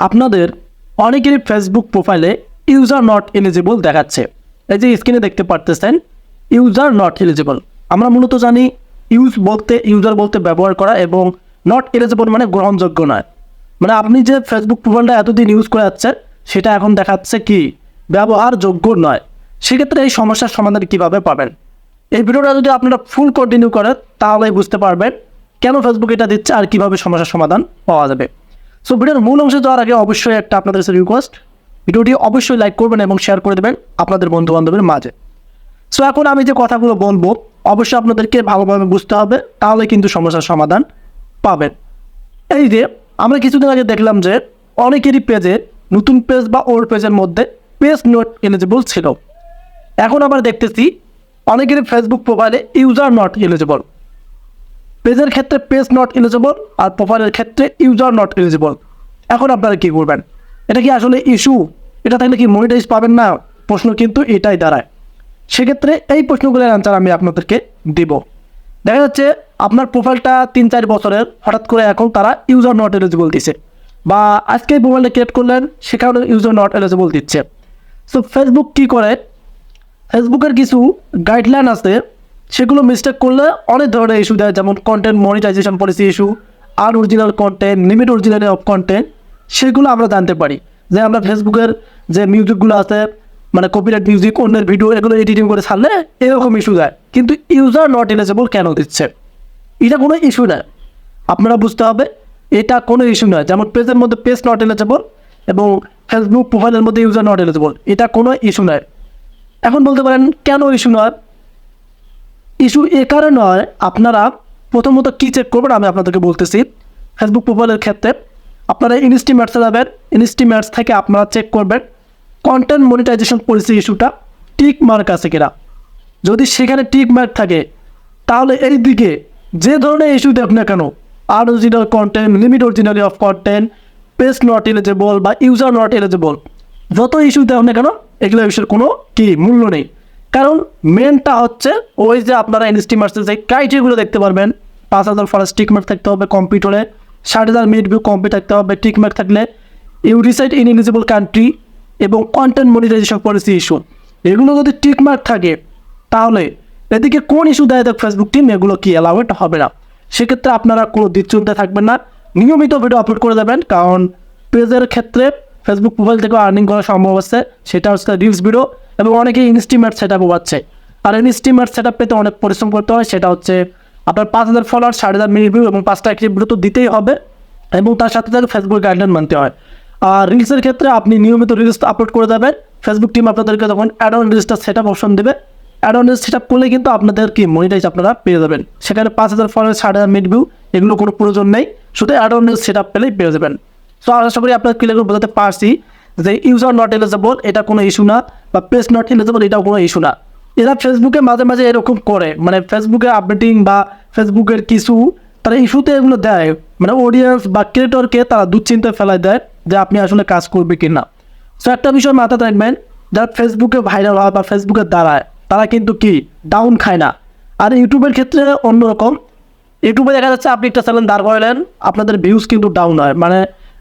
আপনাদের অনেকেরই ফেসবুক প্রোফাইলে ইউজার নট এলিজিবল দেখাচ্ছে। এই যে স্ক্রিনে দেখতে পারতেছেন ইউজার নট এলিজিবল। আমরা মূলত জানি ইউজার বলতে ব্যবহার করা এবং নট এলিজিবল মানে গ্রহণযোগ্য নয়। মানে আপনি যে ফেসবুক প্রোফাইলটা এতদিন ইউজ করে যাচ্ছেন সেটা এখন দেখাচ্ছে কি ব্যবহারযোগ্য নয়। সেক্ষেত্রে এই সমস্যার সমাধান কীভাবে পাবেন, এই ভিডিওটা যদি আপনারা ফুল কন্টিনিউ করেন তাহলে বুঝতে পারবেন কেন ফেসবুক এটা দিচ্ছে আর কীভাবে সমস্যার সমাধান পাওয়া যাবে। সো ভিডিওর মূল অংশে যাওয়ার আগে অবশ্যই একটা আপনাদের কাছে রিকোয়েস্ট, ভিডিওটি অবশ্যই লাইক করবেন এবং শেয়ার করে দেবেন আপনাদের বন্ধুবান্ধবের মাঝে। সো এখন আমি যে কথাগুলো বলবো অবশ্যই আপনাদেরকে ভালোভাবে বুঝতে হবে, তাহলে কিন্তু সমস্যার সমাধান পাবেন। এই যে আমরা কিছুদিন আগে দেখলাম যে অনেকেরই পেজে নতুন পেজ বা ওল্ড পেজের মধ্যে পেজ নট এলিজিবল ছিল। এখন আবার দেখতেছি অনেকেরই ফেসবুক প্রোফাইলে ইউজার নট এলিজিবল। পেজের ক্ষেত্রে পেজ নট এলিজিবল আর প্রোফাইলের ক্ষেত্রে ইউজার নট এলিজিবল। এখন আপনারা কী করবেন? এটা কি আসলে ইস্যু? এটা থাকলে কি মনিটাইজ পাবেন না? প্রশ্ন কিন্তু এটাই দাঁড়ায়। সেক্ষেত্রে এই প্রশ্নগুলোর অ্যান্সার আমি আপনাদেরকে দেব। দেখা যাচ্ছে আপনার প্রোফাইলটা 3-4 বছরের, হঠাৎ করে এখন তারা ইউজার নট এলিজিবল দিচ্ছে, বা আজকে প্রোফাইলটা ক্রিয়েট করলেন সেখানে ইউজার নট এলিজিবল দিচ্ছে। সো ফেসবুক কী করে, ফেসবুকের কিছু গাইডলাইন আছে, সেগুলো মিস্টেক করলে অনেক ধরনের ইস্যু দেয়, যেমন content monetisation policy issue, unoriginal content, limit originality of content, সেগুলো আমরা জানতে পারি। যে আমরা ফেসবুকের যে মিউজিকগুলো আছে, মানে কপিরাইট মিউজিক, অন্যের ভিডিও, এগুলো এডিটিং করে ছাড়লে এরকম ইস্যু দেয়। কিন্তু ইউজার নট এলিজিবল কেন দিচ্ছে? এটা কোনো ইস্যু নয়, আপনারা বুঝতে হবে এটা কোনো ইস্যু নয়। যেমন পেজের মধ্যে পেজ নট এলিজিবল এবং ফেসবুক প্রোফাইলের মধ্যে ইউজার নট এলিজিবল, এটা কোনো ইস্যু নয়। এখন বলতে পারেন কেন ইস্যু নয়? ইস্যু এ কারণে নয়, আপনারা প্রথমত কী চেক করবেন আমি আপনাদেরকে বলতেছি। ফেসবুক প্রোফাইলের ক্ষেত্রে আপনারা ইনস্টিমেটসে যাবেন, ইনস্টিমেটস থেকে আপনারা চেক করবেন কন্টেন্ট মনিটাইজেশন পলিসি ইস্যুটা টিক মার্ক আছে কিনা। যদি সেখানে টিক মার্ক থাকে তাহলে এই দিকে যে ধরনের ইস্যু দেখ না কেন, unoriginal content, limit originality of content, page not eligible বা ইউজার নট এলিজিবল, যত ইস্যু দেখ না কেন এগুলো ইস্যুর কোনো কি মূল্য নেই। কারণ মেনটা হচ্ছে ওই যে আপনারা ইনস্টিমেটসে যে ক্রাইটেরিয়াগুলো দেখতে পারবেন, 5000 ফলোয়ার্স টিক মার্ক থাকতে হবে কম্পিউটারে, 60,000 মিনিট ভিউ কমপ্লিট থাকতে হবে টিক মার্ক থাকলে, you reside in eligible country এবং কন্টেন্ট মনিটাইজেশন পলিসি ইস্যু, এগুলো যদি টিক মার্ক থাকে তাহলে এদিকে কোন ইস্যু দেয় দেখ ফেসবুক টিম, এগুলো কি অ্যালাউড হবে না। সেক্ষেত্রে আপনারা কোনো দ্বিচিন্তা থাকবেন না, নিয়মিত ভিডিও আপলোড করে দেবেন। কারণ পেজের ক্ষেত্রে ফেসবুক প্রোফাইল থেকে আর্নিং করা সম্ভব আছে, সেটা হচ্ছে রিলস ভিডিও, এবং অনেকে ইনস্টিমেট সেট আপও পাচ্ছে। আর ইনস্টিমেট সেট আপ পেতে অনেক পরিশ্রম করতে হয়, সেটা হচ্ছে আপনার 5000 ফলোয়ার, 60,000 মিনিট ভিউ এবং 5টা অ্যাক্টিভ ভিডিও তো দিতেই হবে, এবং তার সাথে সাথে ফেসবুক গাইডলাইন মানতে হয়। আর রিলসের ক্ষেত্রে আপনি নিয়মিত রিলস আপলোড করে দেবেন, ফেসবুক টিম আপনাদেরকে তখন অ্যাড অন রিলসটা সেট আপ অপশন দেবে। Add on reels set up করলে কিন্তু আপনাদের কি মনিটাইজ আপনারা পেয়ে যাবেন। সেখানে 5000 ফলোয়ার, 60,000 মিনিট ভিউ এগুলো কোনো প্রয়োজন নেই, শুধু ad on reels set up পেলেই পেয়ে যাবেন। সো আশা করি আপনার ক্লিয়ার করে বোঝাতে পারছি যে ইউজার নট এলিজিবল এটা কোনো ইস্যু না, বা পেজ নট এলিজিবল এটাও কোনো ইস্যু না। এরা ফেসবুকে মাঝে মাঝে এরকম করে, মানে ফেসবুকে আপডেটিং বা ফেসবুকের কিছু তারা ইস্যুতে এগুলো দেয়, মানে অডিয়েন্স বা ক্রিয়েটরকে তারা দুশ্চিন্তায় ফেলায় দেয় যে আপনি আসলে কাজ করবে কি না। সো একটা বিষয় মাথায় রাখবেন, যারা ফেসবুকে ভাইরাল হয় বা ফেসবুকে দাঁড়ায় তারা কিন্তু কি ডাউন খায় না। আর ইউটিউবের ক্ষেত্রে অন্যরকম, ইউটিউবে দেখা যাচ্ছে আপনি একটা চ্যানেল দাঁড় করালেন, আপনাদের ভিউজ কিন্তু ডাউন হয়, মানে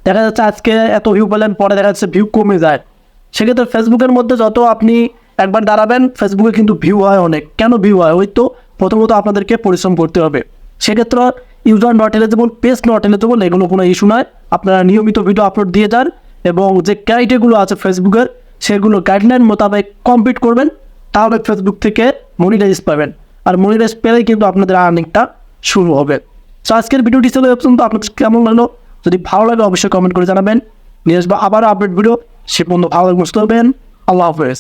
দেখা যাচ্ছে আজকে এত ভিউ পেলেন, পরে দেখা যাচ্ছে ভিউ কমে যায়। সেক্ষেত্রে ফেসবুকের মধ্যে যত আপনি একবার দাঁড়াবেন, ফেসবুকে কিন্তু ভিউ হয় অনেক। কেন ভিউ হয়? ওই তো প্রথমত আপনাদেরকে পরিশ্রম করতে হবে। সেক্ষেত্রে user not eligible, page not eligible এগুলো কোনো ইস্যু নয়। আপনারা নিয়মিত ভিডিও আপলোড দিয়ে যান এবং যে ক্রাইটেরিয়াগুলো আছে ফেসবুকের সেগুলো গাইডলাইন মোতাবেক কমপ্লিট করবেন, তাহলে ফেসবুক থেকে মনিটাইজ পাবেন। আর মনিটাইজ পেলেই কিন্তু আপনাদের আর্নিংটা শুরু হবে। সো আজকের ভিডিওটি ছিল এই পর্যন্ত। আপনাদের কেমন লাগলো? যদি ভালো লাগে অবশ্যই কমেন্ট করে জানাবেন। নিয়ে আসবো আবারও আপডেট ভিডিও। সে পর্যন্ত ভালো লাগবে, আল্লাহ হাফেজ।